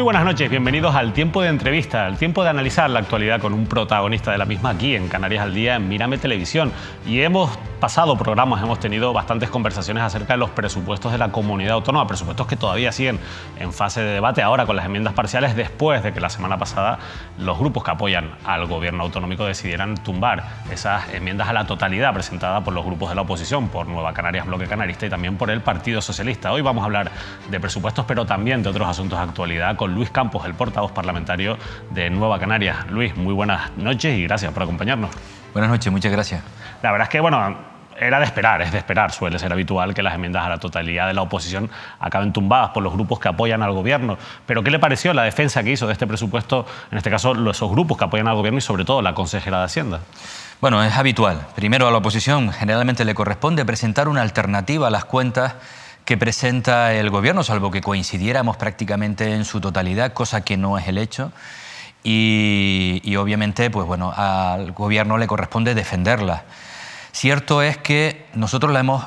buenas noches, bienvenidos al Tiempo de Entrevista, el tiempo de analizar la actualidad con un protagonista de la misma aquí en Canarias al Día, en Mírame Televisión. Y hemos pasado programas, hemos tenido bastantes conversaciones acerca de los presupuestos de la comunidad autónoma, presupuestos que todavía siguen en fase de debate ahora con las enmiendas parciales, después de que la semana pasada los grupos que apoyan al gobierno autonómico decidieran tumbar esas enmiendas a la totalidad presentadas por los grupos de la oposición, por Nueva Canarias, Bloque Canarista y también por el Partido Socialista. Hoy vamos a hablar de presupuestos, pero también de otros asuntos de actualidad, con Luis Campos, el portavoz parlamentario de Nueva Canarias. Luis, muy buenas noches y gracias por acompañarnos. Buenas noches, muchas gracias. La verdad es que, bueno, era de esperar, es de esperar. Suele ser habitual que las enmiendas a la totalidad de la oposición acaben tumbadas por los grupos que apoyan al gobierno. Pero ¿qué le pareció la defensa que hizo de este presupuesto, en este caso, esos grupos que apoyan al gobierno y sobre todo la consejera de Hacienda? Bueno, es habitual. Primero, a la oposición generalmente le corresponde presentar una alternativa a las cuentas que presenta el gobierno, salvo que coincidiéramos prácticamente en su totalidad, cosa que no es el hecho. Y obviamente, pues bueno, al gobierno le corresponde defenderla. Cierto es que nosotros la hemos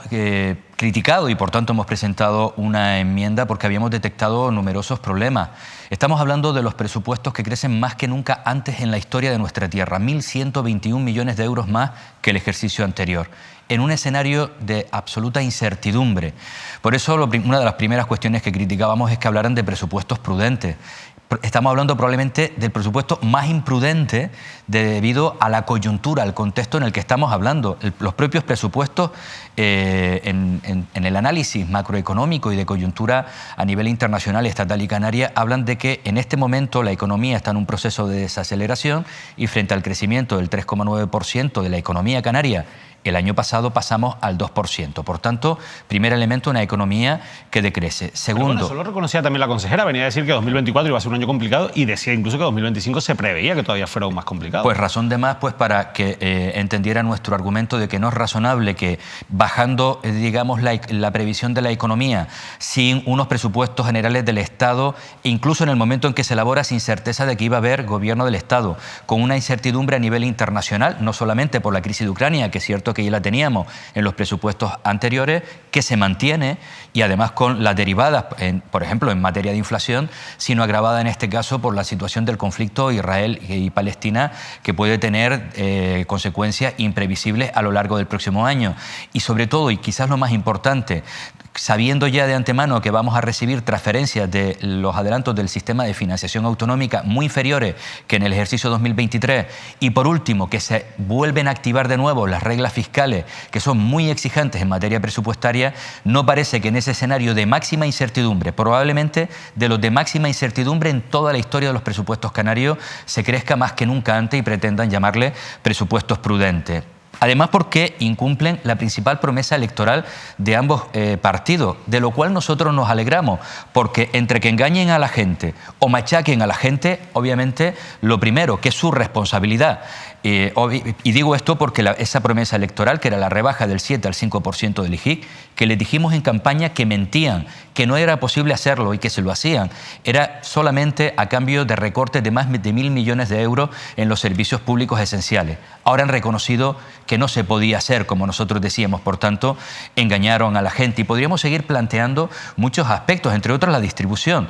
criticado y por tanto hemos presentado una enmienda porque habíamos detectado numerosos problemas. Estamos hablando de los presupuestos que crecen más que nunca antes en la historia de nuestra tierra, 1.121 millones de euros más que el ejercicio anterior, en un escenario de absoluta incertidumbre. Por eso una de las primeras cuestiones que criticábamos es que hablaran de presupuestos prudentes. Estamos hablando probablemente del presupuesto más imprudente debido a la coyuntura, al contexto en el que estamos hablando. Los propios presupuestos en el análisis macroeconómico y de coyuntura a nivel internacional, estatal y canaria hablan de que en este momento la economía está en un proceso de desaceleración y frente al crecimiento del 3,9% de la economía canaria, el año pasado pasamos al 2%. Por tanto, primer elemento, una economía que decrece. Segundo... Bueno, eso lo reconocía también la consejera. Venía a decir que 2024 iba a ser un año complicado y decía incluso que 2025 se preveía que todavía fuera aún más complicado. Pues razón de más pues para que entendiera nuestro argumento de que no es razonable que bajando, digamos, la previsión de la economía sin unos presupuestos generales del Estado, incluso en el momento en que se elabora sin certeza de que iba a haber gobierno del Estado, con una incertidumbre a nivel internacional, no solamente por la crisis de Ucrania, que es cierto que ya la teníamos en los presupuestos anteriores, que se mantiene y además con las derivadas, por ejemplo, en materia de inflación, sino agravada en este caso por la situación del conflicto Israel y Palestina, que puede tener consecuencias imprevisibles a lo largo del próximo año. Y sobre todo, y quizás lo más importante, sabiendo ya de antemano que vamos a recibir transferencias de los adelantos del sistema de financiación autonómica muy inferiores que en el ejercicio 2023 y por último que se vuelven a activar de nuevo las reglas fiscales que son muy exigentes en materia presupuestaria, no parece que en ese escenario de máxima incertidumbre, probablemente de los de máxima incertidumbre en toda la historia de los presupuestos canarios, se crezca más que nunca antes y pretendan llamarle presupuestos prudentes. Además, porque incumplen la principal promesa electoral de ambos partidos, de lo cual nosotros nos alegramos, porque entre que engañen a la gente o machaquen a la gente, obviamente, lo primero, que es su responsabilidad. Y digo esto porque esa promesa electoral, que era la rebaja del 7 al 5% del IGIC, que les dijimos en campaña que mentían, que no era posible hacerlo y que se lo hacían, era solamente a cambio de recortes de más de 1.000 millones de euros en los servicios públicos esenciales. Ahora han reconocido que no se podía hacer, como nosotros decíamos, por tanto, engañaron a la gente. Y podríamos seguir planteando muchos aspectos, entre otros la distribución.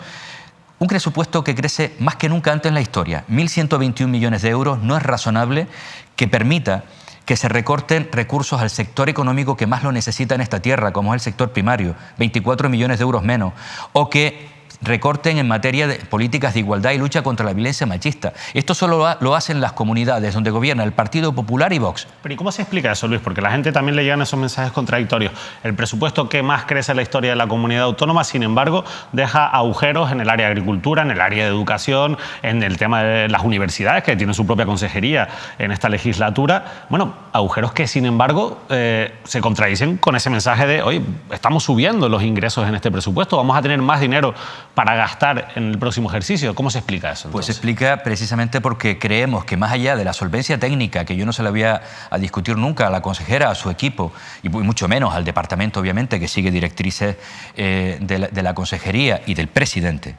Un presupuesto que crece más que nunca antes en la historia, 1.121 millones de euros, no es razonable que permita que se recorten recursos al sector económico que más lo necesita en esta tierra, como es el sector primario, 24 millones de euros menos, o que recorten en materia de políticas de igualdad y lucha contra la violencia machista. Esto solo lo hacen las comunidades donde gobierna el Partido Popular y Vox. Pero ¿y cómo se explica eso, Luis? Porque a la gente también le llegan esos mensajes contradictorios. El presupuesto que más crece en la historia de la comunidad autónoma, sin embargo, deja agujeros en el área de agricultura, en el área de educación, en el tema de las universidades, que tienen su propia consejería en esta legislatura. Bueno, agujeros que, sin embargo, se contradicen con ese mensaje de, oye, estamos subiendo los ingresos en este presupuesto, vamos a tener más dinero para gastar en el próximo ejercicio. ¿Cómo se explica eso, entonces? Pues se explica precisamente porque creemos que más allá de la solvencia técnica, que yo no se la voy a discutir nunca a la consejera, a su equipo, y mucho menos al departamento, obviamente, que sigue directrices de la consejería y del presidente.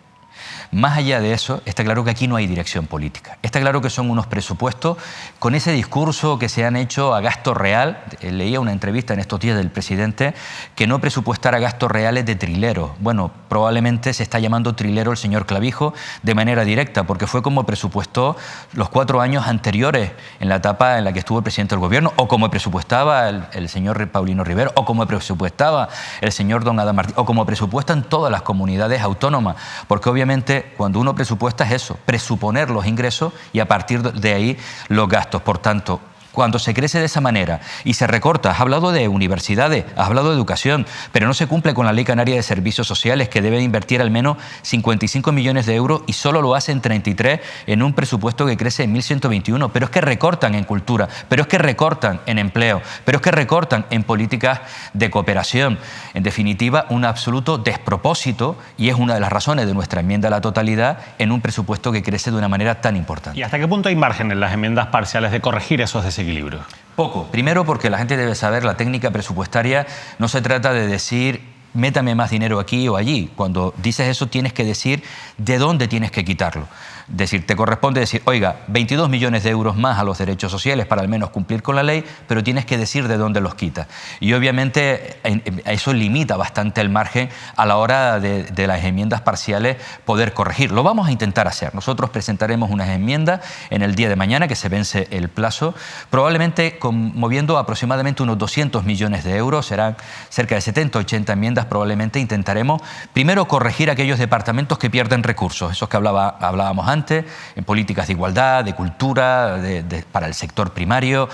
Más allá de eso, está claro que aquí no hay dirección política. Está claro que son unos presupuestos con ese discurso que se han hecho a gasto real. Leía una entrevista en estos días del presidente que no presupuestara gastos reales de trilero. Bueno, probablemente se está llamando trilero el señor Clavijo de manera directa, porque fue como presupuestó los 4 años anteriores en la etapa en la que estuvo el presidente del gobierno, o como presupuestaba el señor Paulino Rivera, o como presupuestaba el señor don Adam Martín, o como presupuestan todas las comunidades autónomas, porque obviamente cuando uno presupuesta es eso, presuponer los ingresos y a partir de ahí los gastos. Por tanto, cuando se crece de esa manera y se recorta, has hablado de universidades, has hablado de educación, pero no se cumple con la Ley Canaria de Servicios Sociales, que debe invertir al menos 55 millones de euros y solo lo hacen 33 en un presupuesto que crece en 1.121. Pero es que recortan en cultura, pero es que recortan en empleo, pero es que recortan en políticas de cooperación. En definitiva, un absoluto despropósito, y es una de las razones de nuestra enmienda a la totalidad en un presupuesto que crece de una manera tan importante. ¿Y hasta qué punto hay margen en las enmiendas parciales de corregir esos desequilibrios? Poco. Primero, porque la gente debe saber, la técnica presupuestaria no se trata de decir métame más dinero aquí o allí. Cuando dices eso tienes que decir de dónde tienes que quitarlo. Es decir, te corresponde decir, oiga, 22 millones de euros más a los derechos sociales para al menos cumplir con la ley, pero tienes que decir de dónde los quitas. Y obviamente eso limita bastante el margen a la hora de las enmiendas parciales poder corregir. Lo vamos a intentar hacer. Nosotros presentaremos unas enmiendas en el día de mañana, que se vence el plazo, probablemente moviendo aproximadamente unos 200 millones de euros, serán cerca de 70, 80 enmiendas. Probablemente intentaremos primero corregir aquellos departamentos que pierden recursos, esos que hablábamos antes, en políticas de igualdad, de cultura, para el sector primario,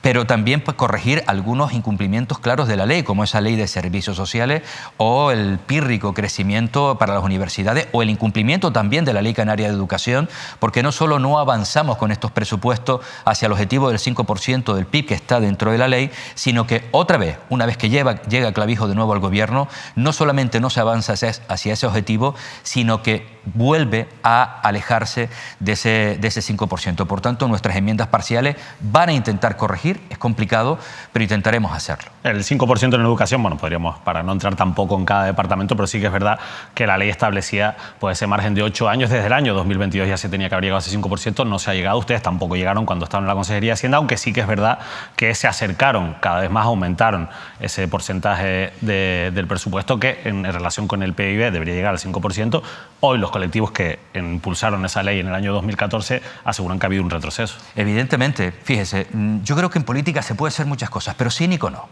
pero también pues, corregir algunos incumplimientos claros de la ley, como esa ley de servicios sociales o el pírrico crecimiento para las universidades o el incumplimiento también de la Ley Canaria de Educación, porque no solo no avanzamos con estos presupuestos hacia el objetivo del 5% del PIB que está dentro de la ley, sino que otra vez, una vez que llega Clavijo de nuevo al gobierno, no solamente no se avanza hacia ese objetivo, sino que vuelve a alejarse de ese 5%. Por tanto, nuestras enmiendas parciales van a intentar corregir, es complicado, pero intentaremos hacerlo. El 5% en educación, bueno, podríamos, para no entrar tampoco en cada departamento, pero sí que es verdad que la ley establecía pues, ese margen de 8 años, desde el año 2022 ya se tenía que haber llegado a ese 5%, no se ha llegado, ustedes tampoco llegaron cuando estaban en la Consejería de Hacienda, aunque sí que es verdad que se acercaron, cada vez más aumentaron ese porcentaje del presupuesto que en relación con el PIB debería llegar al 5%. Hoy los colectivos que impulsaron esa ley en el año 2014 aseguran que ha habido un retroceso. Evidentemente, fíjese, yo creo que en política se puede hacer muchas cosas, pero cínico no.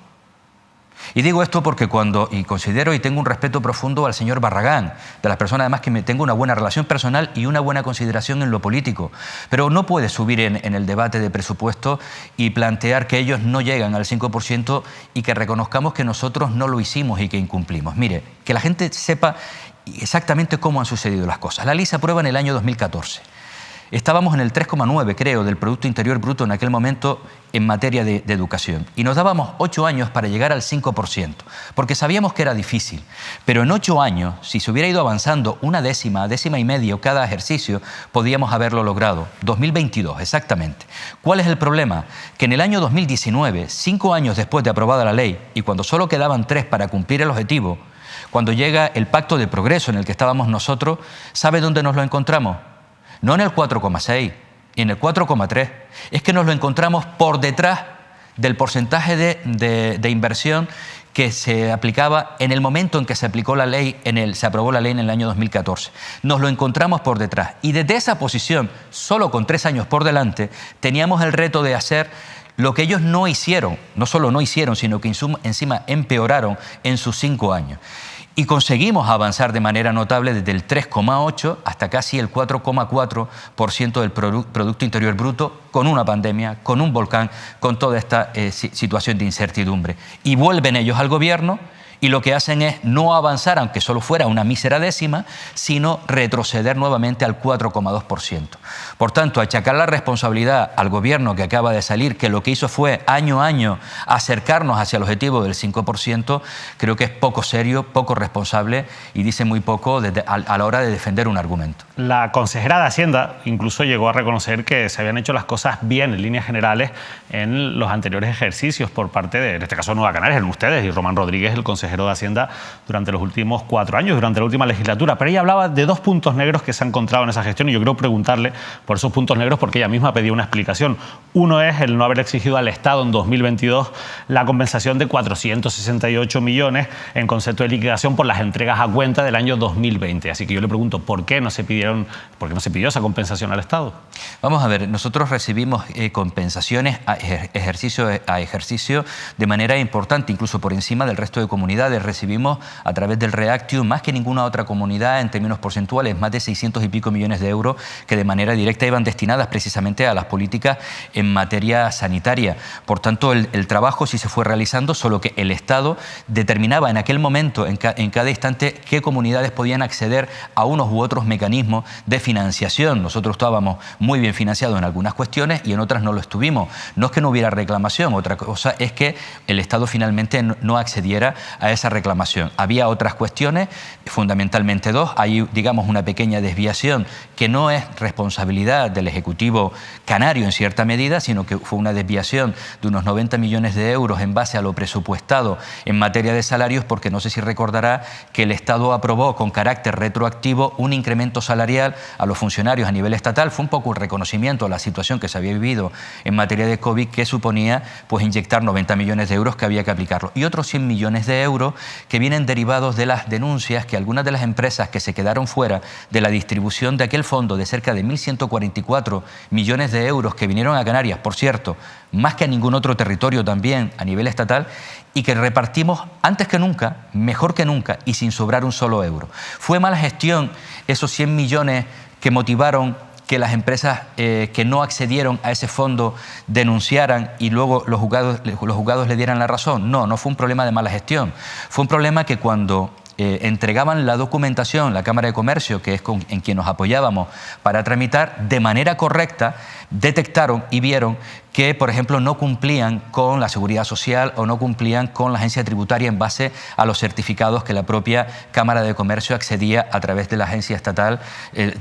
Y digo esto porque considero y tengo un respeto profundo al señor Barragán, de las personas además que tengo una buena relación personal y una buena consideración en lo político, pero no puede subir en el debate de presupuesto y plantear que ellos no llegan al 5% y que reconozcamos que nosotros no lo hicimos y que incumplimos. Mire, que la gente sepa exactamente cómo han sucedido las cosas. La ley se aprueba en el año 2014. Estábamos en el 3,9, creo, del Producto Interior Bruto en aquel momento en materia de educación. Y nos dábamos 8 años para llegar al 5%, porque sabíamos que era difícil. Pero en 8 años, si se hubiera ido avanzando una décima y medio cada ejercicio, podíamos haberlo logrado. 2022, exactamente. ¿Cuál es el problema? Que en el año 2019, 5 años después de aprobada la ley, y cuando solo quedaban 3 para cumplir el objetivo, cuando llega el Pacto de Progreso en el que estábamos nosotros, ¿sabe dónde nos lo encontramos? No en el 4,6 y en el 4,3. Es que nos lo encontramos por detrás del porcentaje de inversión que se aplicaba en el momento en que se aplicó la ley, se aprobó la ley en el año 2014. Nos lo encontramos por detrás. Y desde esa posición, solo con 3 años por delante, teníamos el reto de hacer lo que ellos no hicieron. No solo no hicieron, sino que encima empeoraron en sus 5 años. Y conseguimos avanzar de manera notable desde el 3,8 hasta casi el 4,4% del Producto Interior Bruto, con una pandemia, con un volcán, con toda esta situación de incertidumbre. Y vuelven ellos al gobierno y lo que hacen es no avanzar, aunque solo fuera una mísera décima, sino retroceder nuevamente al 4,2%. Por tanto, achacar la responsabilidad al gobierno que acaba de salir, que lo que hizo fue año a año acercarnos hacia el objetivo del 5%, creo que es poco serio, poco responsable y dice muy poco a la hora de defender un argumento. La consejera de Hacienda incluso llegó a reconocer que se habían hecho las cosas bien en líneas generales en los anteriores ejercicios por parte de, en este caso, Nueva Canarias, en ustedes y Román Rodríguez, el consejero consejero de Hacienda durante los últimos 4 años, durante la última legislatura. Pero ella hablaba de 2 puntos negros que se han encontrado en esa gestión y yo quiero preguntarle por esos puntos negros porque ella misma pedía una explicación. Uno es el no haber exigido al Estado en 2022 la compensación de 468 millones en concepto de liquidación por las entregas a cuenta del año 2020. Así que yo le pregunto, ¿por qué no se pidió esa compensación al Estado? Vamos a ver, nosotros recibimos compensaciones ejercicio a ejercicio de manera importante, incluso por encima del resto de comunidades. Recibimos a través del Reactium más que ninguna otra comunidad en términos porcentuales, más de 600 y pico millones de euros que de manera directa iban destinadas precisamente a las políticas en materia sanitaria. Por tanto, el trabajo sí se fue realizando, solo que el Estado determinaba en aquel momento, en cada instante, qué comunidades podían acceder a unos u otros mecanismos de financiación. Nosotros estábamos muy bien financiados en algunas cuestiones y en otras no lo estuvimos. No es que no hubiera reclamación, otra cosa es que el Estado finalmente no accediera a esa reclamación. Había otras cuestiones, fundamentalmente 2. Hay, digamos, una pequeña desviación que no es responsabilidad del Ejecutivo canario en cierta medida, sino que fue una desviación de unos 90 millones de euros en base a lo presupuestado en materia de salarios, porque no sé si recordará que el Estado aprobó con carácter retroactivo un incremento salarial a los funcionarios a nivel estatal. Fue un poco un reconocimiento a la situación que se había vivido en materia de COVID, que suponía pues inyectar 90 millones de euros que había que aplicarlo. Y otros 100 millones de euros que vienen derivados de las denuncias que algunas de las empresas que se quedaron fuera de la distribución de aquel fondo de cerca de 1.144 millones de euros que vinieron a Canarias, por cierto, más que a ningún otro territorio también a nivel estatal, y que repartimos antes que nunca, mejor que nunca y sin sobrar un solo euro. Fue mala gestión esos 100 millones que motivaron que las empresas que no accedieron a ese fondo denunciaran y luego los juzgados le dieran la razón. No fue un problema de mala gestión. Fue un problema que cuando entregaban la documentación, la Cámara de Comercio, que es en quien nos apoyábamos para tramitar, de manera correcta, detectaron y vieron que, por ejemplo, no cumplían con la Seguridad Social o no cumplían con la agencia tributaria en base a los certificados que la propia Cámara de Comercio accedía a través de la agencia estatal,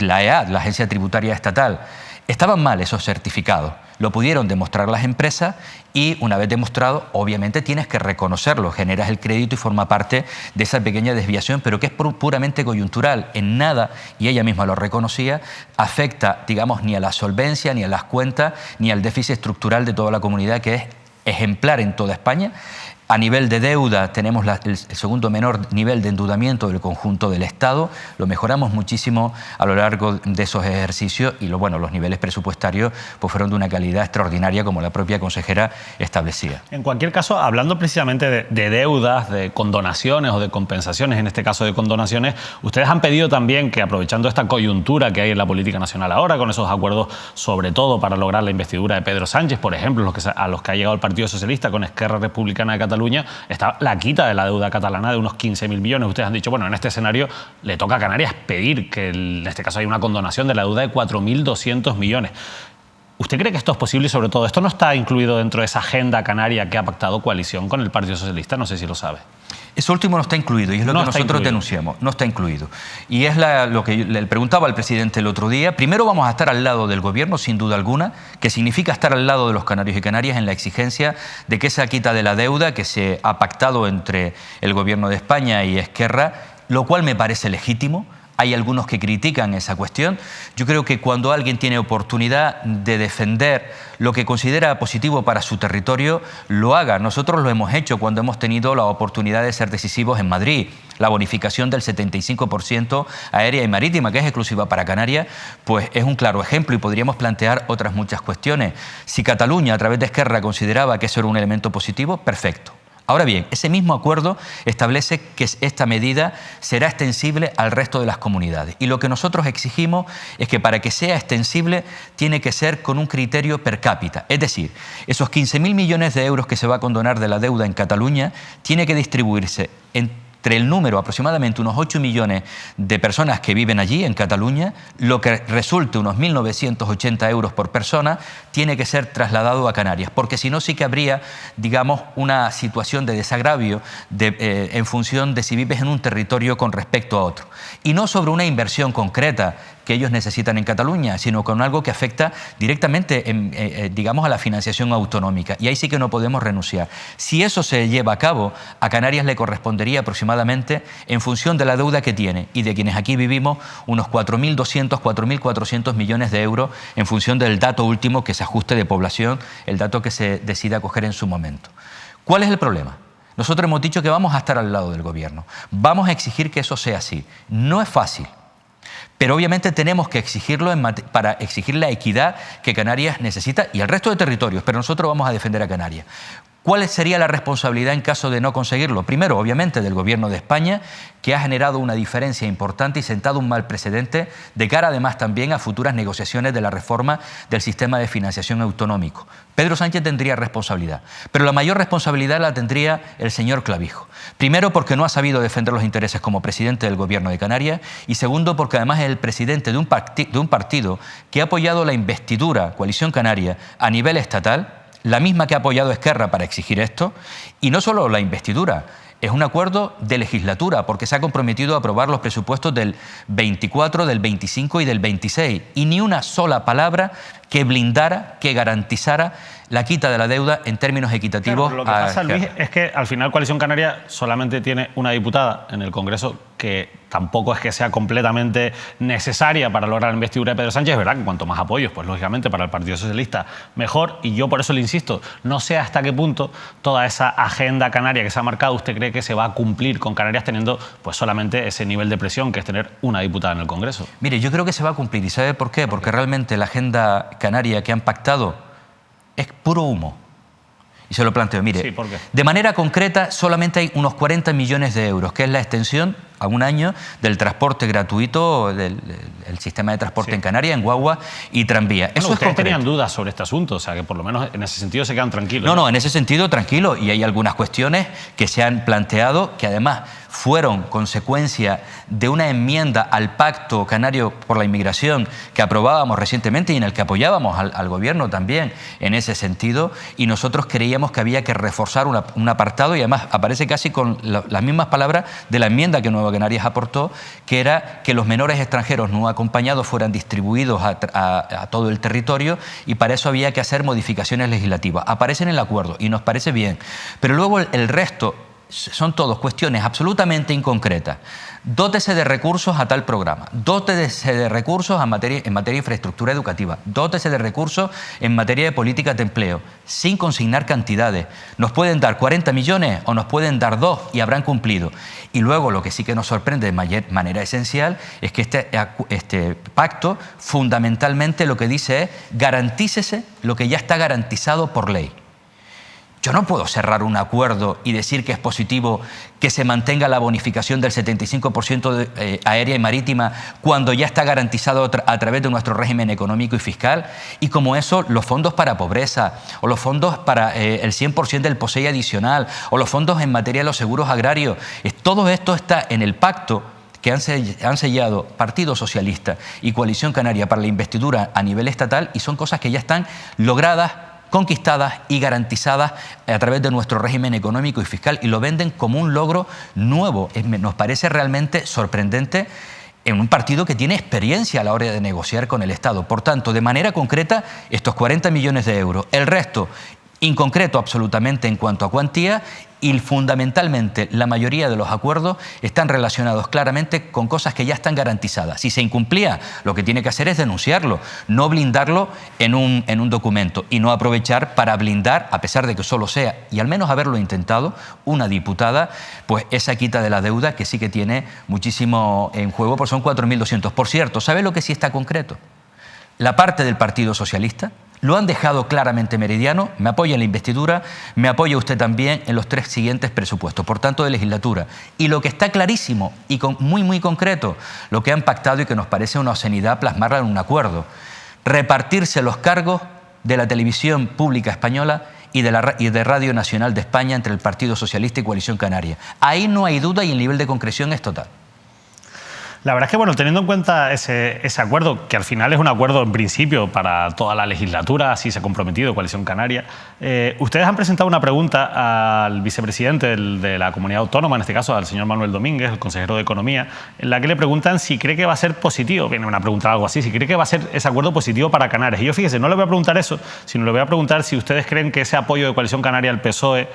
la EAD, la agencia tributaria estatal. Estaban mal esos certificados, lo pudieron demostrar las empresas y una vez demostrado, obviamente tienes que reconocerlo, generas el crédito y forma parte de esa pequeña desviación, pero que es puramente coyuntural, en nada, y ella misma lo reconocía, afecta, digamos, ni a la solvencia, ni a las cuentas, ni al déficit estructural de toda la comunidad, que es ejemplar en toda España. A nivel de deuda tenemos el segundo menor nivel de endeudamiento del conjunto del Estado. Lo mejoramos muchísimo a lo largo de esos ejercicios y los niveles presupuestarios pues fueron de una calidad extraordinaria, como la propia consejera establecía. En cualquier caso, hablando precisamente de deudas, de condonaciones o de compensaciones, en este caso de condonaciones, ustedes han pedido también que, aprovechando esta coyuntura que hay en la política nacional ahora, con esos acuerdos sobre todo para lograr la investidura de Pedro Sánchez, por ejemplo, a los que ha llegado el Partido Socialista con Esquerra Republicana de Cataluña, está la quita de la deuda catalana de unos 15.000 millones. Ustedes han dicho, bueno, en este escenario le toca a Canarias pedir que en este caso hay una condonación de la deuda de 4.200 millones. ¿Usted cree que esto es posible y sobre todo esto no está incluido dentro de esa agenda canaria que ha pactado coalición con el Partido Socialista? No sé si lo sabe. Eso último no está incluido y es lo que nosotros denunciamos. No está incluido. Y es lo que le preguntaba al presidente el otro día. Primero vamos a estar al lado del gobierno, sin duda alguna, que significa estar al lado de los canarios y canarias en la exigencia de que esa quita de la deuda que se ha pactado entre el gobierno de España y Esquerra, lo cual me parece legítimo. Hay algunos que critican esa cuestión. Yo creo que cuando alguien tiene oportunidad de defender lo que considera positivo para su territorio, lo haga. Nosotros lo hemos hecho cuando hemos tenido la oportunidad de ser decisivos en Madrid. La bonificación del 75% aérea y marítima, que es exclusiva para Canarias, pues es un claro ejemplo y podríamos plantear otras muchas cuestiones. Si Cataluña, a través de Esquerra, consideraba que eso era un elemento positivo, perfecto. Ahora bien, ese mismo acuerdo establece que esta medida será extensible al resto de las comunidades. Y lo que nosotros exigimos es que para que sea extensible tiene que ser con un criterio per cápita. Es decir, esos 15.000 millones de euros que se va a condonar de la deuda en Cataluña tiene que distribuirse entre el número, aproximadamente unos 8 millones de personas que viven allí, en Cataluña, lo que resulte unos 1.980 euros por persona, tiene que ser trasladado a Canarias, porque si no sí que habría, digamos, una situación de desagravio en función de si vives en un territorio con respecto a otro. Y no sobre una inversión concreta, que ellos necesitan en Cataluña, sino con algo que afecta directamente, digamos, a la financiación autonómica. Y ahí sí que no podemos renunciar. Si eso se lleva a cabo, a Canarias le correspondería aproximadamente, en función de la deuda que tiene y de quienes aquí vivimos, unos 4.200, 4.400 millones de euros en función del dato último que se ajuste de población, el dato que se decida coger en su momento. ¿Cuál es el problema? Nosotros hemos dicho que vamos a estar al lado del gobierno. Vamos a exigir que eso sea así. No es fácil, pero obviamente tenemos que exigirlo para exigir la equidad que Canarias necesita y el resto de territorios, pero nosotros vamos a defender a Canarias. ¿Cuál sería la responsabilidad en caso de no conseguirlo? Primero, obviamente, del Gobierno de España, que ha generado una diferencia importante y sentado un mal precedente de cara además también a futuras negociaciones de la reforma del sistema de financiación autonómico. Pedro Sánchez tendría responsabilidad, pero la mayor responsabilidad la tendría el señor Clavijo. Primero, porque no ha sabido defender los intereses como presidente del Gobierno de Canarias y segundo, porque además es el presidente de un partido que ha apoyado la investidura Coalición Canaria a nivel estatal, la misma que ha apoyado Esquerra para exigir esto, y no solo la investidura, es un acuerdo de legislatura, porque se ha comprometido a aprobar los presupuestos del 24, del 25 y del 26, y ni una sola palabra que blindara, que garantizara la quita de la deuda en términos equitativos. Claro, lo que pasa, Luis, es que al final Coalición Canaria solamente tiene una diputada en el Congreso que tampoco es que sea completamente necesaria para lograr la investidura de Pedro Sánchez. Es verdad que cuanto más apoyos, pues lógicamente para el Partido Socialista mejor, y yo por eso le insisto, no sé hasta qué punto toda esa agenda canaria que se ha marcado usted cree que se va a cumplir con Canarias teniendo pues solamente ese nivel de presión que es tener una diputada en el Congreso. Mire, yo creo que se va a cumplir, ¿y sabe por qué? Porque realmente la agenda canaria que han pactado es puro humo. Y se lo planteo, mire, sí, ¿por qué? De manera concreta solamente hay unos 40 millones de euros, que es la extensión a un año del transporte gratuito, del sistema de transporte en Canarias, en guagua y tranvía. Bueno, eso ustedes tenían dudas sobre este asunto, o sea que por lo menos en ese sentido se quedan tranquilos. No, en ese sentido tranquilo, y hay algunas cuestiones que se han planteado que además fueron consecuencia de una enmienda al Pacto Canario por la Inmigración que aprobábamos recientemente y en el que apoyábamos al gobierno también en ese sentido, y nosotros creíamos que había que reforzar un apartado, y además aparece casi con las mismas palabras de la enmienda que Nueva Canarias aportó, que era que los menores extranjeros no acompañados fueran distribuidos a todo el territorio, y para eso había que hacer modificaciones legislativas. Aparece en el acuerdo y nos parece bien, pero luego el resto son todas cuestiones absolutamente inconcretas. Dótese de recursos a tal programa, dótese de recursos en materia de infraestructura educativa, dótese de recursos en materia de políticas de empleo, sin consignar cantidades. Nos pueden dar 40 millones o nos pueden dar 2 y habrán cumplido. Y luego lo que sí que nos sorprende de manera esencial es que este pacto fundamentalmente lo que dice es garantícese lo que ya está garantizado por ley. Yo no puedo cerrar un acuerdo y decir que es positivo que se mantenga la bonificación del 75% aérea y marítima cuando ya está garantizado a través de nuestro régimen económico y fiscal, y como eso los fondos para pobreza o los fondos para el 100% del POSEI adicional o los fondos en materia de los seguros agrarios. Todo esto está en el pacto que han sellado Partido Socialista y Coalición Canaria para la investidura a nivel estatal, y son cosas que ya están logradas, conquistadas y garantizadas a través de nuestro régimen económico y fiscal, y lo venden como un logro nuevo. Nos parece realmente sorprendente en un partido que tiene experiencia a la hora de negociar con el Estado. Por tanto, de manera concreta, estos 40 millones de euros, el resto inconcreto absolutamente en cuanto a cuantía, y fundamentalmente la mayoría de los acuerdos están relacionados claramente con cosas que ya están garantizadas. Si se incumplía, lo que tiene que hacer es denunciarlo, no blindarlo en un documento, y no aprovechar para blindar, a pesar de que solo sea, y al menos haberlo intentado, una diputada, pues esa quita de la deuda que sí que tiene muchísimo en juego, porque son 4.200. Por cierto, ¿sabe lo que sí está concreto? La parte del Partido Socialista lo han dejado claramente meridiano: me apoya en la investidura, me apoya usted también en los 3 siguientes presupuestos, por tanto de legislatura. Y lo que está clarísimo y muy concreto, lo que han pactado y que nos parece una obscenidad plasmarla en un acuerdo: repartirse los cargos de la televisión pública española y de Radio Nacional de España entre el Partido Socialista y Coalición Canaria. Ahí no hay duda y el nivel de concreción es total. La verdad es que, bueno, teniendo en cuenta ese acuerdo, que al final es un acuerdo en principio para toda la legislatura, así se ha comprometido Coalición Canaria, ustedes han presentado una pregunta al vicepresidente de la comunidad autónoma, en este caso al señor Manuel Domínguez, el consejero de Economía, en la que le preguntan si cree que va a ser positivo, viene una pregunta algo así, si cree que va a ser ese acuerdo positivo para Canarias. Y yo, fíjese, no le voy a preguntar eso, sino le voy a preguntar si ustedes creen que ese apoyo de Coalición Canaria al PSOE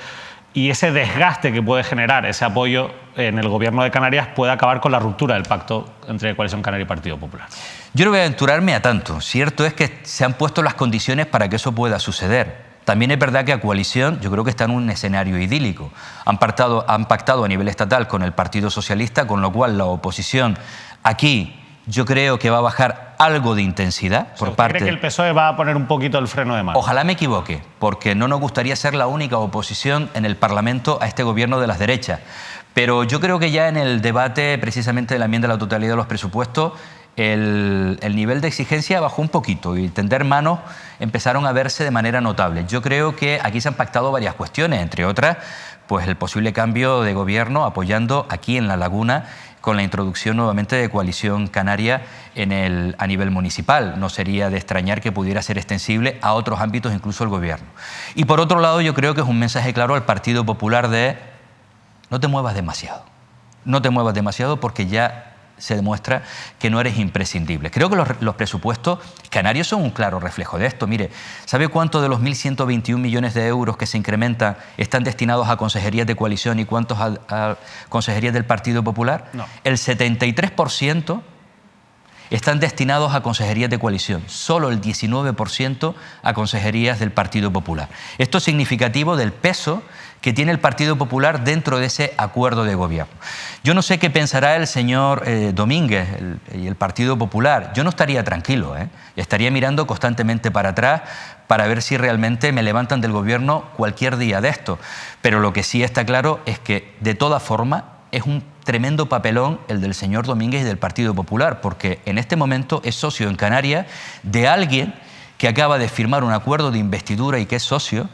y ese desgaste que puede generar ese apoyo en el gobierno de Canarias puede acabar con la ruptura del pacto entre Coalición Canaria y Partido Popular. Yo no voy a aventurarme a tanto. Cierto es que se han puesto las condiciones para que eso pueda suceder. También es verdad que a Coalición yo creo que está en un escenario idílico. Han pactado a nivel estatal con el Partido Socialista, con lo cual la oposición aquí yo creo que va a bajar algo de intensidad por parte... ¿Cree que el PSOE va a poner un poquito el freno de mano? Ojalá me equivoque, porque no nos gustaría ser la única oposición en el Parlamento a este gobierno de las derechas. Pero yo creo que ya en el debate precisamente de la enmienda a la totalidad de los presupuestos, el nivel de exigencia bajó un poquito y tender manos empezaron a verse de manera notable. Yo creo que aquí se han pactado varias cuestiones, entre otras, pues el posible cambio de gobierno apoyando aquí en La Laguna con la introducción nuevamente de Coalición Canaria a nivel municipal. No sería de extrañar que pudiera ser extensible a otros ámbitos, incluso el gobierno. Y por otro lado, yo creo que es un mensaje claro al Partido Popular de no te muevas demasiado. No te muevas demasiado porque ya se demuestra que no eres imprescindible. Creo que los presupuestos canarios son un claro reflejo de esto. Mire, ¿sabe cuánto de los 1.121 millones de euros que se incrementan están destinados a consejerías de coalición y cuántos a consejerías del Partido Popular? No. El 73% están destinados a consejerías de coalición, solo el 19% a consejerías del Partido Popular. Esto es significativo del peso que tiene el Partido Popular dentro de ese acuerdo de gobierno. Yo no sé qué pensará el señor Domínguez y el Partido Popular. Yo no estaría tranquilo, estaría mirando constantemente para atrás para ver si realmente me levantan del gobierno cualquier día de esto. Pero lo que sí está claro es que, de toda forma, es un tremendo papelón el del señor Domínguez y del Partido Popular, porque en este momento es socio en Canarias de alguien que acaba de firmar un acuerdo de investidura y que es socio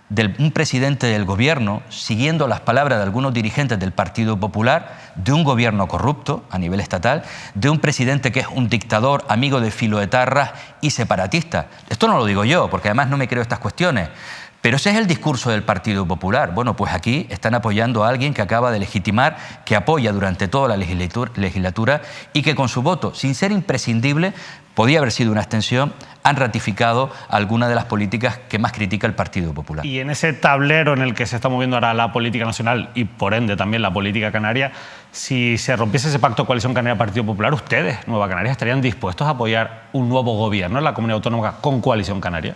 de un presidente del gobierno, siguiendo las palabras de algunos dirigentes del Partido Popular, de un gobierno corrupto a nivel estatal, de un presidente que es un dictador, amigo de filoetarras y separatista. Esto no lo digo yo, porque además no me creo estas cuestiones. Pero ese es el discurso del Partido Popular. Bueno, pues aquí están apoyando a alguien que acaba de legitimar, que apoya durante toda la legislatura y que con su voto, sin ser imprescindible, podía haber sido una abstención, han ratificado algunas de las políticas que más critica el Partido Popular. Y en ese tablero en el que se está moviendo ahora la política nacional y por ende también la política canaria, si se rompiese ese pacto Coalición Canaria-Partido Popular, ¿ustedes, Nueva Canarias, estarían dispuestos a apoyar un nuevo gobierno en la comunidad autónoma con Coalición Canaria?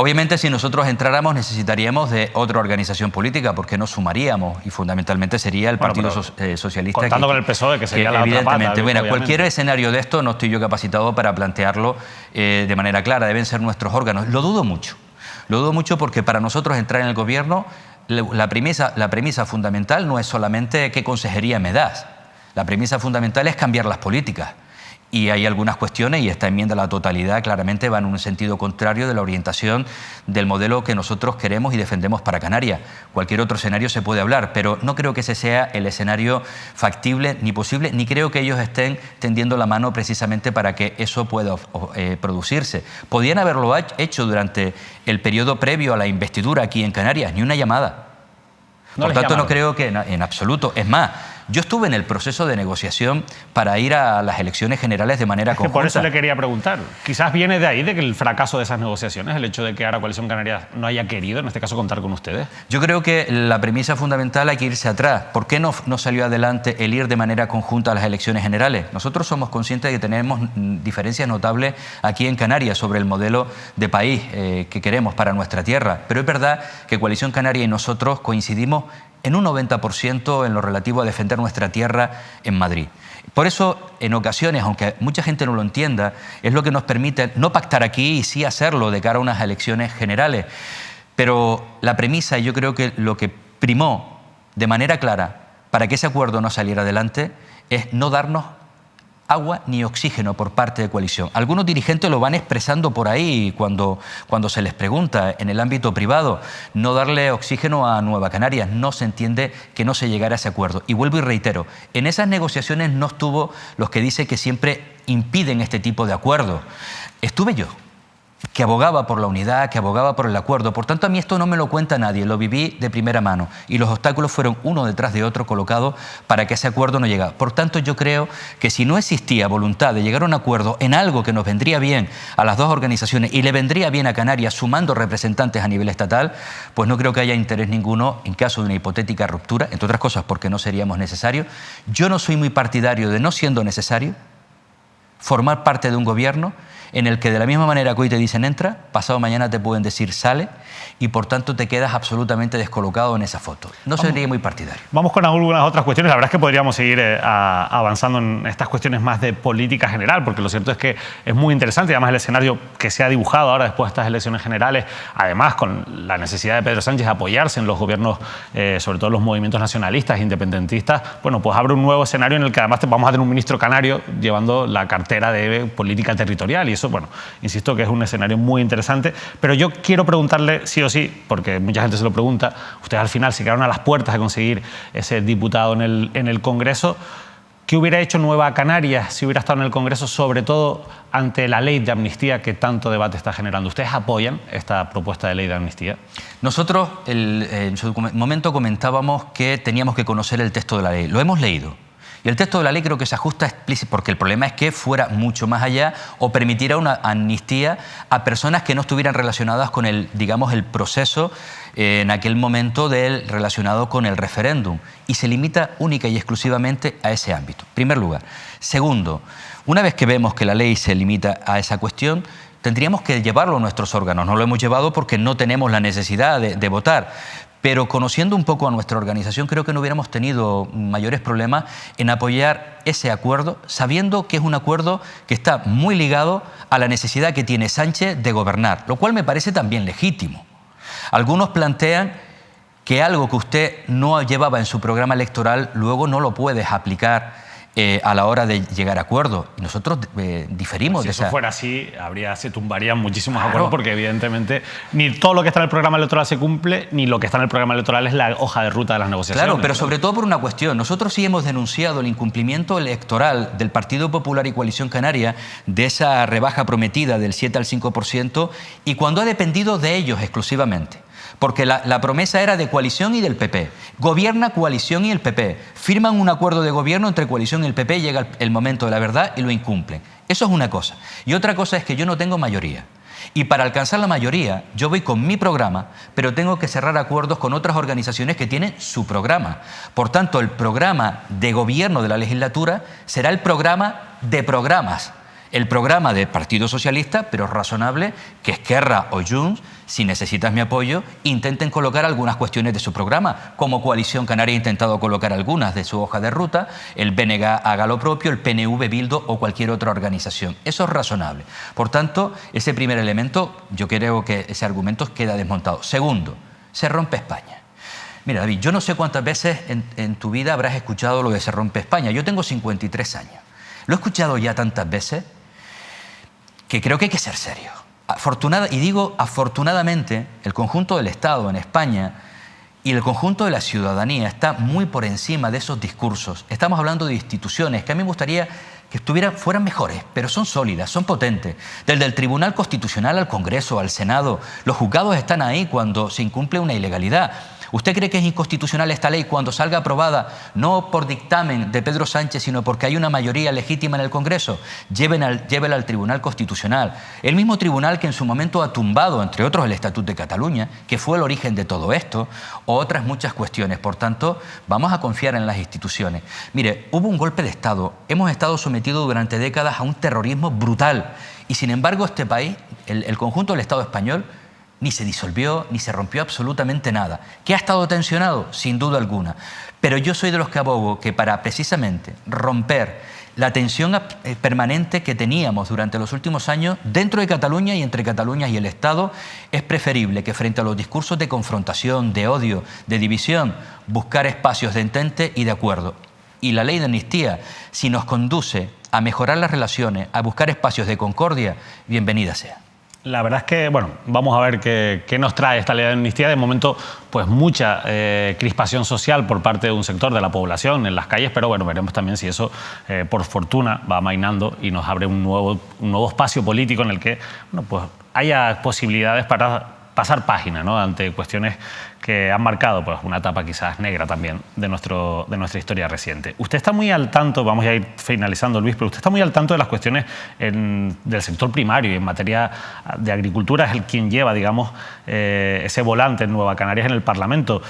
Obviamente, si nosotros entráramos, necesitaríamos de otra organización política, porque nos sumaríamos y fundamentalmente sería el Partido Socialista. Contando con el PSOE, que sería la otra pata. Bueno, cualquier escenario de esto no estoy yo capacitado para plantearlo de manera clara. Deben ser nuestros órganos. Lo dudo mucho porque para nosotros entrar en el gobierno, la premisa fundamental no es solamente qué consejería me das. La premisa fundamental es cambiar las políticas. Y hay algunas cuestiones, y esta enmienda a la totalidad claramente va en un sentido contrario de la orientación del modelo que nosotros queremos y defendemos para Canarias. Cualquier otro escenario se puede hablar, pero no creo que ese sea el escenario factible ni posible, ni creo que ellos estén tendiendo la mano precisamente para que eso pueda producirse. Podían haberlo hecho durante el periodo previo a la investidura aquí en Canarias, ni una llamada. Por tanto, no creo que en absoluto. Es más, yo estuve en el proceso de negociación para ir a las elecciones generales de manera conjunta. Por eso le quería preguntar. Quizás viene de ahí, de que el fracaso de esas negociaciones, el hecho de que ahora Coalición Canaria no haya querido, en este caso, contar con ustedes. Yo creo que la premisa fundamental hay que irse atrás. ¿Por qué no salió adelante el ir de manera conjunta a las elecciones generales? Nosotros somos conscientes de que tenemos diferencias notables aquí en Canarias sobre el modelo de país que queremos para nuestra tierra. Pero es verdad que Coalición Canaria y nosotros coincidimos en un 90% en lo relativo a defender nuestra tierra en Madrid. Por eso, en ocasiones, aunque mucha gente no lo entienda, es lo que nos permite no pactar aquí y sí hacerlo de cara a unas elecciones generales. Pero la premisa, y yo creo que lo que primó de manera clara para que ese acuerdo no saliera adelante, es no darnos agua ni oxígeno por parte de coalición. Algunos dirigentes lo van expresando por ahí cuando se les pregunta en el ámbito privado, no darle oxígeno a Nueva Canarias. No se entiende que no se llegara a ese acuerdo. Y vuelvo y reitero, en esas negociaciones no estuvo los que dicen que siempre impiden este tipo de acuerdos. Estuve yo, que abogaba por la unidad, que abogaba por el acuerdo. Por tanto, a mí esto no me lo cuenta nadie, lo viví de primera mano. Y los obstáculos fueron uno detrás de otro colocados para que ese acuerdo no llegara. Por tanto, yo creo que si no existía voluntad de llegar a un acuerdo en algo que nos vendría bien a las dos organizaciones y le vendría bien a Canarias sumando representantes a nivel estatal, pues no creo que haya interés ninguno en caso de una hipotética ruptura, entre otras cosas porque no seríamos necesarios. Yo no soy muy partidario de, no siendo necesario, formar parte de un gobierno en el que de la misma manera que hoy te dicen entra, pasado mañana te pueden decir sale, y por tanto te quedas absolutamente descolocado en esa foto. No sería muy partidario. Vamos con algunas otras cuestiones. La verdad es que podríamos seguir avanzando en estas cuestiones más de política general, porque lo cierto es que es muy interesante, y además el escenario que se ha dibujado ahora después de estas elecciones generales, además con la necesidad de Pedro Sánchez de apoyarse en los gobiernos, sobre todo los movimientos nacionalistas, independentistas, bueno, pues abre un nuevo escenario en el que además vamos a tener un ministro canario llevando la cartera de política territorial, y eso, bueno, insisto que es un escenario muy interesante. Pero yo quiero preguntarle, sí o sí, porque mucha gente se lo pregunta, ustedes al final se quedaron a las puertas de conseguir ese diputado en el Congreso. ¿Qué hubiera hecho Nueva Canarias si hubiera estado en el Congreso, sobre todo ante la ley de amnistía que tanto debate está generando? ¿Ustedes apoyan esta propuesta de ley de amnistía? Nosotros en su momento comentábamos que teníamos que conocer el texto de la ley. Lo hemos leído. Y el texto de la ley creo que se ajusta explícito, porque el problema es que fuera mucho más allá o permitiera una amnistía a personas que no estuvieran relacionadas con el, digamos, el proceso en aquel momento relacionado con el referéndum, y se limita única y exclusivamente a ese ámbito. En primer lugar. Segundo, una vez que vemos que la ley se limita a esa cuestión, tendríamos que llevarlo a nuestros órganos. No lo hemos llevado porque no tenemos la necesidad de votar. Pero conociendo un poco a nuestra organización, creo que no hubiéramos tenido mayores problemas en apoyar ese acuerdo, sabiendo que es un acuerdo que está muy ligado a la necesidad que tiene Sánchez de gobernar, lo cual me parece también legítimo. Algunos plantean que algo que usted no llevaba en su programa electoral, luego no lo puedes aplicar a la hora de llegar a acuerdos. Y nosotros diferimos de esa... Si eso fuera así, se tumbarían muchísimos acuerdos, porque evidentemente ni todo lo que está en el programa electoral se cumple, ni lo que está en el programa electoral es la hoja de ruta de las negociaciones. Claro, pero sobre todo por una cuestión. Nosotros sí hemos denunciado el incumplimiento electoral del Partido Popular y Coalición Canaria de esa rebaja prometida del 7 al 5%, y cuando ha dependido de ellos exclusivamente. Porque la promesa era de coalición y del PP. Gobierna coalición y el PP. Firman un acuerdo de gobierno entre coalición y el PP, llega el momento de la verdad y lo incumplen. Eso es una cosa. Y otra cosa es que yo no tengo mayoría. Y para alcanzar la mayoría, yo voy con mi programa, pero tengo que cerrar acuerdos con otras organizaciones que tienen su programa. Por tanto, el programa de gobierno de la legislatura será el programa de programas. El programa del Partido Socialista, pero razonable, que Esquerra o Junts, si necesitas mi apoyo, intenten colocar algunas cuestiones de su programa. Como Coalición Canaria ha intentado colocar algunas de su hoja de ruta, el BNG haga lo propio, el PNV, Bildu o cualquier otra organización. Eso es razonable. Por tanto, ese primer elemento, yo creo que ese argumento queda desmontado. Segundo, se rompe España. Mira, David, yo no sé cuántas veces en tu vida habrás escuchado lo de se rompe España. Yo tengo 53 años. Lo he escuchado ya tantas veces que creo que hay que ser serio. Afortunadamente, el conjunto del Estado en España y el conjunto de la ciudadanía está muy por encima de esos discursos. Estamos hablando de instituciones que a mí me gustaría que fueran mejores, pero son sólidas, son potentes. Desde el Tribunal Constitucional al Congreso, al Senado, los juzgados están ahí cuando se incumple una ilegalidad. ¿Usted cree que es inconstitucional esta ley cuando salga aprobada, no por dictamen de Pedro Sánchez, sino porque hay una mayoría legítima en el Congreso? Llévela al Tribunal Constitucional. El mismo tribunal que en su momento ha tumbado, entre otros, el Estatut de Cataluña, que fue el origen de todo esto, o otras muchas cuestiones. Por tanto, vamos a confiar en las instituciones. Mire, hubo un golpe de Estado. Hemos estado sometidos durante décadas a un terrorismo brutal. Y sin embargo, este país, el conjunto del Estado español, ni se disolvió, ni se rompió absolutamente nada. ¿Que ha estado tensionado? Sin duda alguna. Pero yo soy de los que abogo que para precisamente romper la tensión permanente que teníamos durante los últimos años dentro de Cataluña y entre Cataluña y el Estado, es preferible que frente a los discursos de confrontación, de odio, de división, buscar espacios de entente y de acuerdo. Y la ley de amnistía, si nos conduce a mejorar las relaciones, a buscar espacios de concordia, bienvenida sea. La verdad es que, bueno, vamos a ver qué nos trae esta ley de amnistía. De momento, pues mucha crispación social por parte de un sector de la población en las calles, pero bueno, veremos también si eso, por fortuna, va amainando y nos abre un nuevo espacio político en el que, bueno, pues haya posibilidades para pasar página, ¿no?, ante cuestiones que han marcado, pues, una etapa quizás negra también de nuestra historia reciente. Usted está muy al tanto, vamos a ir finalizando, Luis, pero usted está muy al tanto de las cuestiones del sector primario y en materia de agricultura, es el quien lleva, digamos, ese volante en Nueva Canarias en el Parlamento.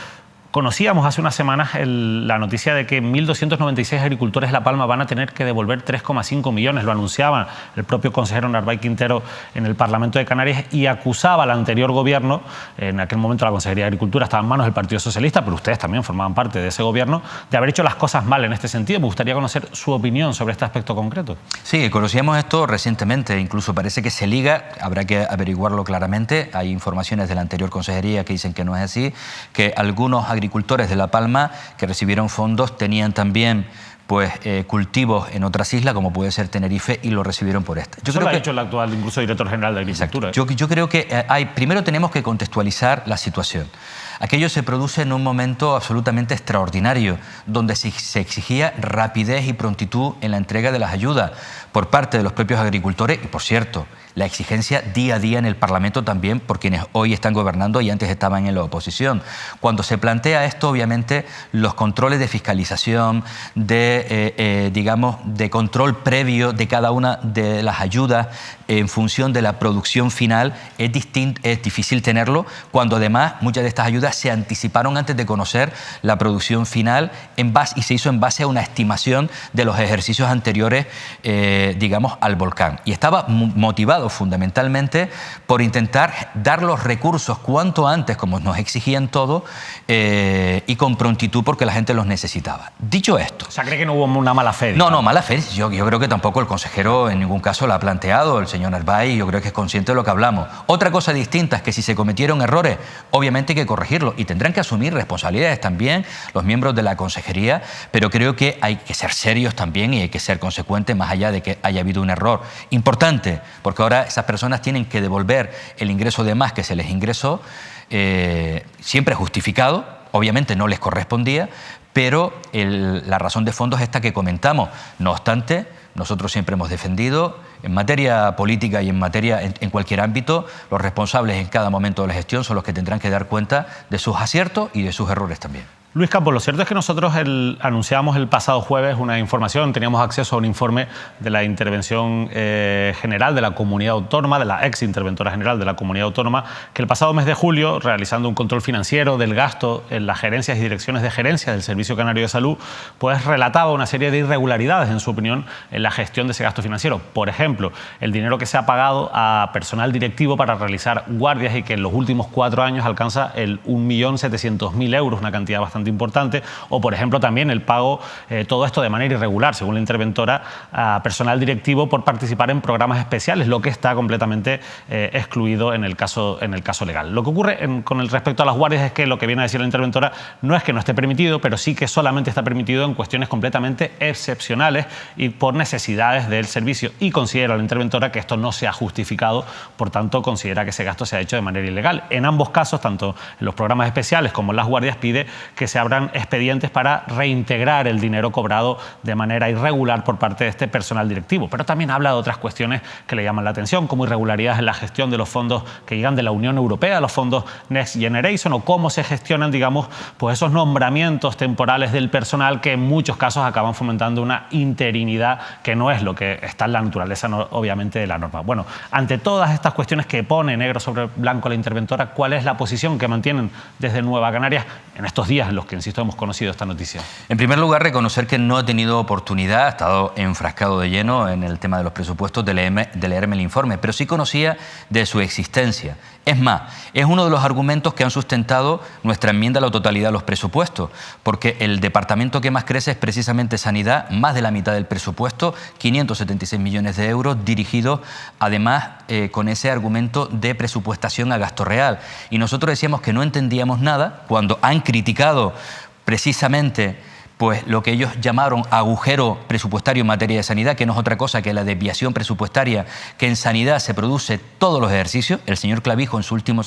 Conocíamos hace unas semanas la noticia de que 1.296 agricultores de La Palma van a tener que devolver 3,5 millones. Lo anunciaba el propio consejero Narváez Quintero en el Parlamento de Canarias y acusaba al anterior gobierno, en aquel momento la Consejería de Agricultura estaba en manos del Partido Socialista, pero ustedes también formaban parte de ese gobierno, de haber hecho las cosas mal en este sentido. Me gustaría conocer su opinión sobre este aspecto concreto. Sí, conocíamos esto recientemente, incluso parece que se liga, habrá que averiguarlo claramente. Hay informaciones de la anterior consejería que dicen que no es así, que algunos agricultores de La Palma que recibieron fondos tenían también pues cultivos en otras islas, como puede ser Tenerife, y lo recibieron por esta. Eso lo ha hecho el actual, incluso director general de Agricultura. Yo creo que primero tenemos que contextualizar la situación. Aquello se produce en un momento absolutamente extraordinario, donde se exigía rapidez y prontitud en la entrega de las ayudas por parte de los propios agricultores y, por cierto, la exigencia día a día en el Parlamento también por quienes hoy están gobernando y antes estaban en la oposición. Cuando se plantea esto, obviamente, los controles de fiscalización, digamos, de control previo de cada una de las ayudas en función de la producción final, es difícil tenerlo cuando además muchas de estas ayudas se anticiparon antes de conocer la producción final y se hizo en base a una estimación de los ejercicios anteriores, digamos, al volcán. Y estaba motivado fundamentalmente por intentar dar los recursos cuanto antes, como nos exigían todos, y con prontitud porque la gente los necesitaba. Dicho esto... O sea, ¿cree que no hubo una mala fe? No, mala fe. Yo creo que tampoco el consejero en ningún caso la ha planteado, el señor Narváez, yo creo que es consciente de lo que hablamos. Otra cosa distinta es que si se cometieron errores, obviamente hay que corregirlos y tendrán que asumir responsabilidades también los miembros de la consejería, pero creo que hay que ser serios también y hay que ser consecuentes más allá de que haya habido un error importante, porque ahora esas personas tienen que devolver el ingreso de más que se les ingresó, siempre justificado, obviamente no les correspondía, pero la razón de fondo es esta que comentamos. No obstante, nosotros siempre hemos defendido, en materia política y en cualquier ámbito, los responsables en cada momento de la gestión son los que tendrán que dar cuenta de sus aciertos y de sus errores también. Luis Campos, lo cierto es que nosotros anunciamos el pasado jueves una información, teníamos acceso a un informe de la intervención general de la comunidad autónoma, de la ex interventora general de la comunidad autónoma, que el pasado mes de julio, realizando un control financiero del gasto en las gerencias y direcciones de gerencia del Servicio Canario de Salud, pues relataba una serie de irregularidades, en su opinión, en la gestión de ese gasto financiero. Por ejemplo, el dinero que se ha pagado a personal directivo para realizar guardias y que en los últimos 4 años alcanza el 1.700.000 euros, una cantidad bastante importante, o por ejemplo también el pago, todo esto de manera irregular, según la interventora, a personal directivo por participar en programas especiales, lo que está completamente excluido en el caso legal. Lo que ocurre con el respecto a las guardias es que lo que viene a decir la interventora no es que no esté permitido, pero sí que solamente está permitido en cuestiones completamente excepcionales y por necesidades del servicio, y considera la interventora que esto no se ha justificado, por tanto considera que ese gasto se ha hecho de manera ilegal. En ambos casos, tanto en los programas especiales como en las guardias, pide que se abran expedientes para reintegrar el dinero cobrado de manera irregular por parte de este personal directivo. Pero también habla de otras cuestiones que le llaman la atención, como irregularidades en la gestión de los fondos que llegan de la Unión Europea, los fondos Next Generation, o cómo se gestionan, digamos, pues esos nombramientos temporales del personal que en muchos casos acaban fomentando una interinidad que no es lo que está en la naturaleza, obviamente, de la norma. Bueno, ante todas estas cuestiones que pone negro sobre blanco la interventora, ¿cuál es la posición que mantienen desde Nueva Canarias en estos días en los que, insisto, hemos conocido esta noticia? En primer lugar, reconocer que no he tenido oportunidad, he estado enfrascado de lleno en el tema de los presupuestos, de leerme el informe, pero sí conocía de su existencia. Es más, es uno de los argumentos que han sustentado nuestra enmienda a la totalidad de los presupuestos, porque el departamento que más crece es precisamente Sanidad, más de la mitad del presupuesto, 576 millones de euros, dirigidos además con ese argumento de presupuestación a gasto real. Y nosotros decíamos que no entendíamos nada cuando han criticado precisamente pues lo que ellos llamaron agujero presupuestario en materia de sanidad, que no es otra cosa que la desviación presupuestaria que en sanidad se produce todos los ejercicios. El señor Clavijo en su último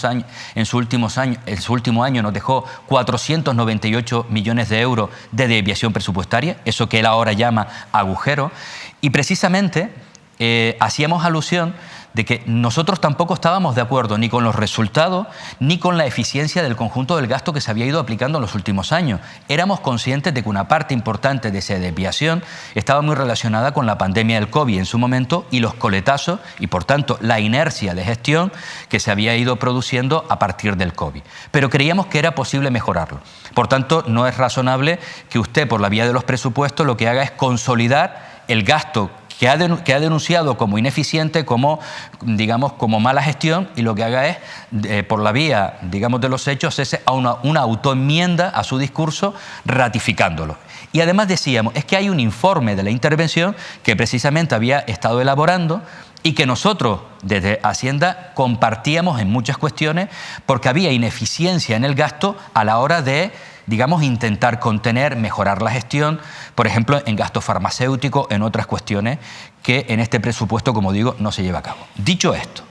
año nos dejó 498 millones de euros de desviación presupuestaria, eso que él ahora llama agujero, y precisamente hacíamos alusión de que nosotros tampoco estábamos de acuerdo ni con los resultados ni con la eficiencia del conjunto del gasto que se había ido aplicando en los últimos años. Éramos conscientes de que una parte importante de esa desviación estaba muy relacionada con la pandemia del COVID en su momento y los coletazos y, por tanto, la inercia de gestión que se había ido produciendo a partir del COVID. Pero creíamos que era posible mejorarlo. Por tanto, no es razonable que usted, por la vía de los presupuestos, lo que haga es consolidar el gasto que ha denunciado como ineficiente, como mala gestión, y lo que haga es, por la vía, de los hechos, es una autoenmienda a su discurso ratificándolo. Y además decíamos, es que hay un informe de la intervención que precisamente había estado elaborando y que nosotros, desde Hacienda, compartíamos en muchas cuestiones porque había ineficiencia en el gasto a la hora de intentar contener, mejorar la gestión, por ejemplo, en gasto farmacéutico, en otras cuestiones que en este presupuesto, como digo, no se lleva a cabo. Dicho esto,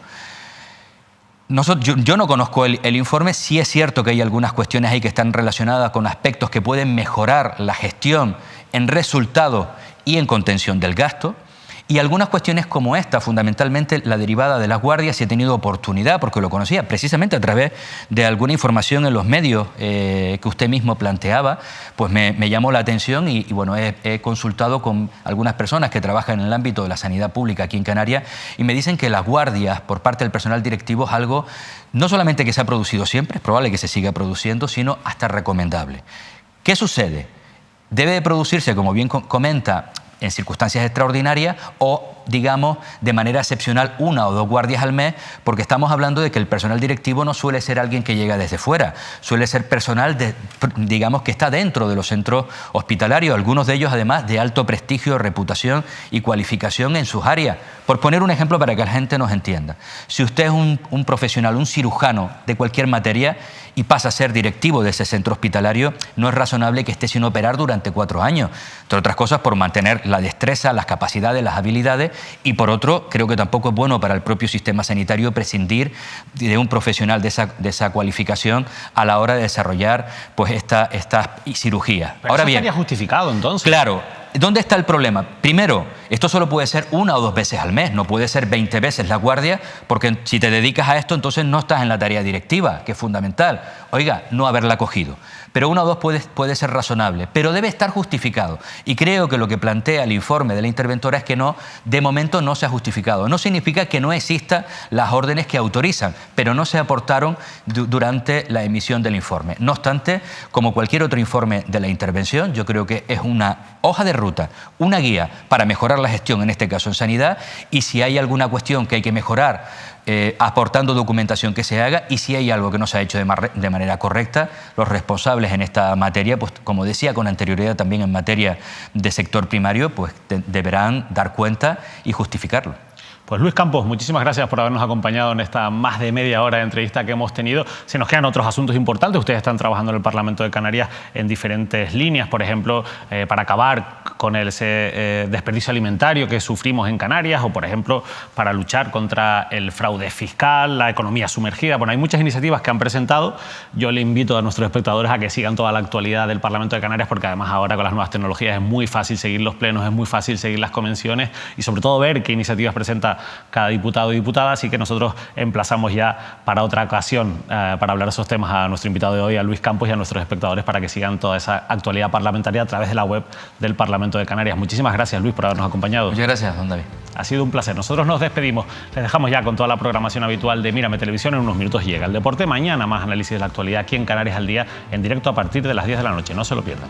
yo no conozco el informe. Sí es cierto que hay algunas cuestiones ahí que están relacionadas con aspectos que pueden mejorar la gestión en resultados y en contención del gasto. Y algunas cuestiones como esta, fundamentalmente la derivada de las guardias, si he tenido oportunidad, porque lo conocía precisamente a través de alguna información en los medios que usted mismo planteaba, pues me llamó la atención y bueno, he consultado con algunas personas que trabajan en el ámbito de la sanidad pública aquí en Canarias y me dicen que las guardias por parte del personal directivo es algo no solamente que se ha producido siempre, es probable que se siga produciendo, sino hasta recomendable. ¿Qué sucede? Debe de producirse, como bien comenta, en circunstancias extraordinarias o, de manera excepcional, 1 o 2 guardias al mes, porque estamos hablando de que el personal directivo no suele ser alguien que llega desde fuera, suele ser personal, que está dentro de los centros hospitalarios, algunos de ellos además de alto prestigio, reputación y cualificación en sus áreas. Por poner un ejemplo para que la gente nos entienda, si usted es un profesional, un cirujano de cualquier materia y pasa a ser directivo de ese centro hospitalario, no es razonable que esté sin operar durante 4 años, entre otras cosas por mantener la destreza, las capacidades, las habilidades, y por otro, creo que tampoco es bueno para el propio sistema sanitario prescindir de un profesional de esa cualificación a la hora de desarrollar pues esta cirugía. Pero ahora eso estaría justificado, entonces. Claro. ¿Dónde está el problema? Primero, esto solo puede ser 1 o 2 veces al mes, no puede ser 20 veces la guardia, porque si te dedicas a esto, entonces no estás en la tarea directiva, que es fundamental. Oiga, no haberla cogido. Pero 1 o 2 puede ser razonable, pero debe estar justificado. Y creo que lo que plantea el informe de la interventora es que de momento no se ha justificado. No significa que no existan las órdenes que autorizan, pero no se aportaron durante la emisión del informe. No obstante, como cualquier otro informe de la intervención, yo creo que es una hoja de ruta, una guía para mejorar la gestión, en este caso en sanidad, y si hay alguna cuestión que hay que mejorar, aportando documentación que se haga, y si hay algo que no se ha hecho de manera correcta, los responsables en esta materia, pues como decía con anterioridad también en materia de sector primario, pues deberán dar cuenta y justificarlo. Pues Luis Campos, muchísimas gracias por habernos acompañado en esta más de media hora de entrevista que hemos tenido. Se nos quedan otros asuntos importantes. Ustedes están trabajando en el Parlamento de Canarias en diferentes líneas, por ejemplo, para acabar con el desperdicio alimentario que sufrimos en Canarias, o por ejemplo, para luchar contra el fraude fiscal, la economía sumergida. Bueno, hay muchas iniciativas que han presentado. Yo le invito a nuestros espectadores a que sigan toda la actualidad del Parlamento de Canarias, porque además ahora con las nuevas tecnologías es muy fácil seguir los plenos, es muy fácil seguir las convenciones y sobre todo ver qué iniciativas presenta cada diputado y diputada, así que nosotros emplazamos ya para otra ocasión para hablar de esos temas a nuestro invitado de hoy, a Luis Campos, y a nuestros espectadores para que sigan toda esa actualidad parlamentaria a través de la web del Parlamento de Canarias. Muchísimas gracias, Luis, por habernos acompañado. Muchas gracias, don David. Ha sido un placer. Nosotros nos despedimos. Les dejamos ya con toda la programación habitual de Mírame Televisión. En unos minutos llega el deporte. Mañana más análisis de la actualidad aquí en Canarias al Día, en directo a partir de las 10 de la noche. No se lo pierdan.